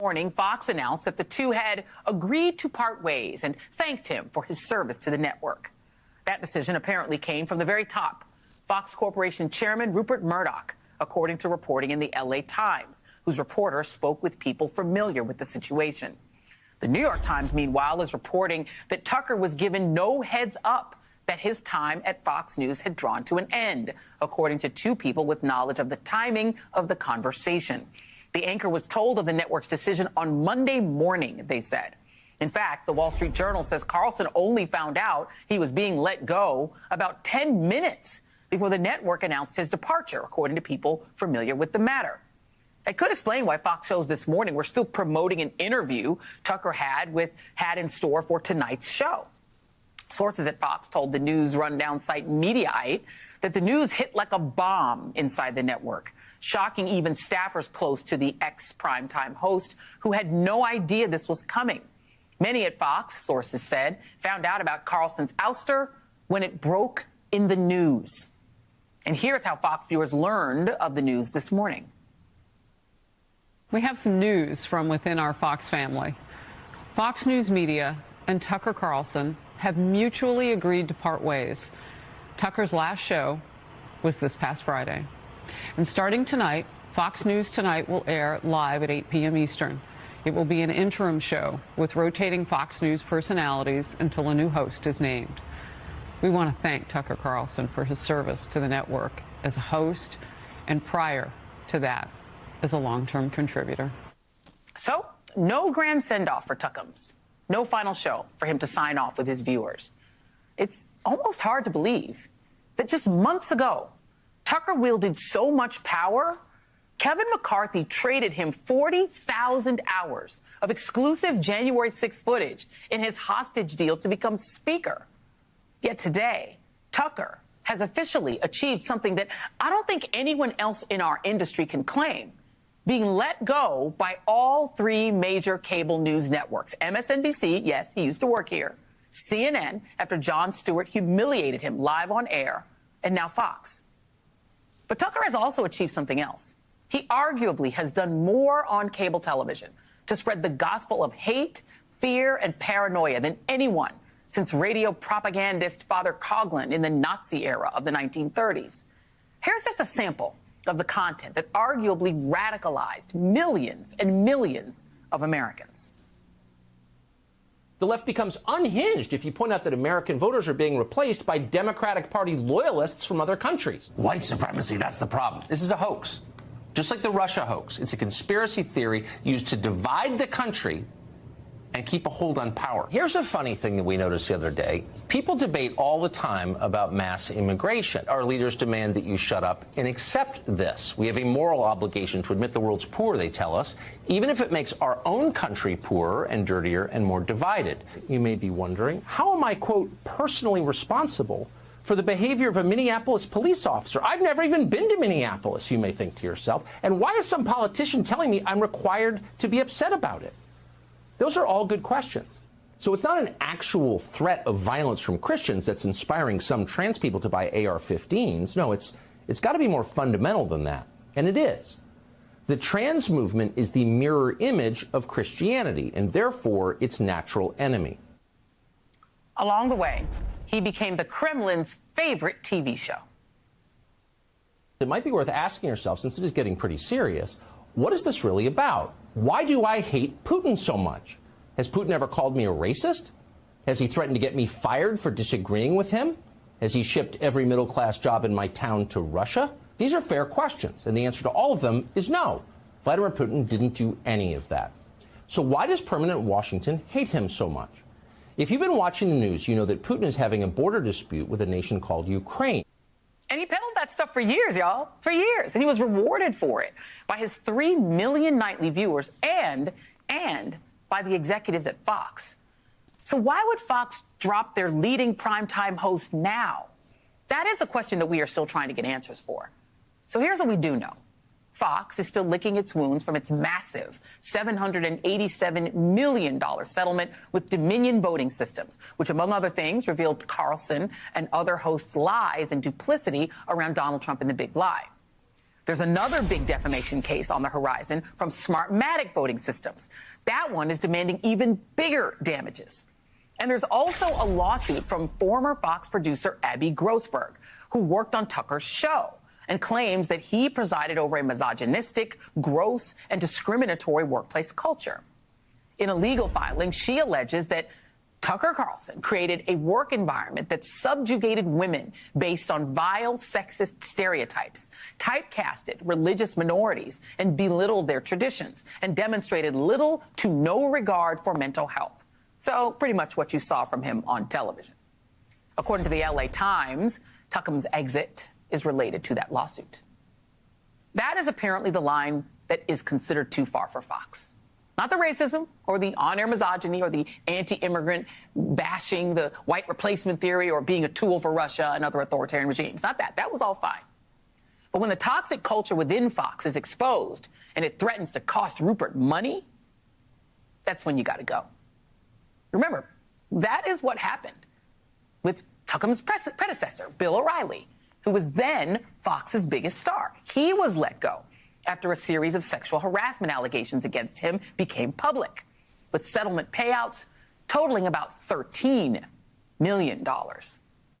Morning, Fox announced that the two had agreed to part ways and thanked him for his service to the network. That decision apparently came from the very top. Fox Corporation Chairman Rupert Murdoch, according to reporting in the LA Times, whose reporter spoke with people familiar with the situation. The New York Times, meanwhile, is reporting that Tucker was given no heads up that his time at Fox News had drawn to an end, according to two people with knowledge of the timing of the conversation. The anchor was told of the network's decision on Monday morning, they said. In fact, the Wall Street Journal says Carlson only found out he was being let go about 10 minutes before the network announced his departure, according to people familiar with the matter. That could explain why Fox shows this morning were still promoting an interview Tucker had in store for tonight's show. Sources at Fox told the news rundown site Mediaite that the news hit like a bomb inside the network, shocking even staffers close to the ex-primetime host who had no idea this was coming. Many at Fox, sources said, found out about Carlson's ouster when it broke in the news. And here's how Fox viewers learned of the news this morning. We have some news from within our Fox family. Fox News Media and Tucker Carlson have mutually agreed to part ways. Tucker's last show was this past Friday. And starting tonight, Fox News Tonight will air live at 8 p.m. Eastern. It will be an interim show with rotating Fox News personalities until a new host is named. We want to thank Tucker Carlson for his service to the network as a host and prior to that as a long-term contributor. So, no grand send-off for Tuckums. No final show for him to sign off with his viewers. It's almost hard to believe that just months ago, Tucker wielded so much power, Kevin McCarthy traded him 40,000 hours of exclusive January 6th footage in his hostage deal to become Speaker. Yet today, Tucker has officially achieved something that I don't think anyone else in our industry can claim: being let go by all three major cable news networks. MSNBC, yes, he used to work here. CNN, after Jon Stewart humiliated him live on air. And now Fox. But Tucker has also achieved something else. He arguably has done more on cable television to spread the gospel of hate, fear, and paranoia than anyone since radio propagandist Father Coughlin in the Nazi era of the 1930s. Here's just a sample of the content that arguably radicalized millions and millions of Americans. The left becomes unhinged if you point out that American voters are being replaced by Democratic Party loyalists from other countries. White supremacy, that's the problem. This is a hoax. Just like the Russia hoax. It's a conspiracy theory used to divide the country and keep a hold on power. Here's a funny thing that we noticed the other day. People debate all the time about mass immigration. Our leaders demand that you shut up and accept this. We have a moral obligation to admit the world's poor, they tell us, even if it makes our own country poorer and dirtier and more divided. You may be wondering, how am I, quote, personally responsible for the behavior of a Minneapolis police officer? I've never even been to Minneapolis, you may think to yourself. And why is some politician telling me I'm required to be upset about it? Those are all good questions. So it's not an actual threat of violence from Christians that's inspiring some trans people to buy AR-15s. No, it's got to be more fundamental than that. And it is. The trans movement is the mirror image of Christianity, and therefore its natural enemy. Along the way, he became the Kremlin's favorite TV show. It might be worth asking yourself, since it is getting pretty serious, what is this really about? Why do I hate Putin so much? Has Putin ever called me a racist? Has he threatened to get me fired for disagreeing with him? Has he shipped every middle-class job in my town to Russia? These are fair questions, and the answer to all of them is no. Vladimir Putin didn't do any of that. So why does permanent Washington hate him so much? If you've been watching the news, you know that Putin is having a border dispute with a nation called Ukraine. And he peddled that stuff for years, y'all, for years. And he was rewarded for it by his 3 million nightly viewers and by the executives at Fox. So why would Fox drop their leading primetime host now? That is a question that we are still trying to get answers for. So here's what we do know. Fox is still licking its wounds from its massive $787 million settlement with Dominion Voting Systems, which, among other things, revealed Carlson and other hosts' lies and duplicity around Donald Trump and the big lie. There's another big defamation case on the horizon from Smartmatic voting systems. That one is demanding even bigger damages. And there's also a lawsuit from former Fox producer Abby Grossberg, who worked on Tucker's show and claims that he presided over a misogynistic, gross, and discriminatory workplace culture. In a legal filing, she alleges that Tucker Carlson created a work environment that subjugated women based on vile sexist stereotypes, typecasted religious minorities, and belittled their traditions, and demonstrated little to no regard for mental health. So pretty much what you saw from him on television. According to the LA Times, Tucker's exit is related to that lawsuit. That is apparently the line that is considered too far for Fox. Not the racism or the on-air misogyny or the anti-immigrant bashing, the white replacement theory, or being a tool for Russia and other authoritarian regimes. Not that. That was all fine. But when the toxic culture within Fox is exposed and it threatens to cost Rupert money, that's when you got to go. Remember, that is what happened with Tucker's predecessor, Bill O'Reilly, who was then Fox's biggest star. He was let go after a series of sexual harassment allegations against him became public, with settlement payouts totaling about $13 million.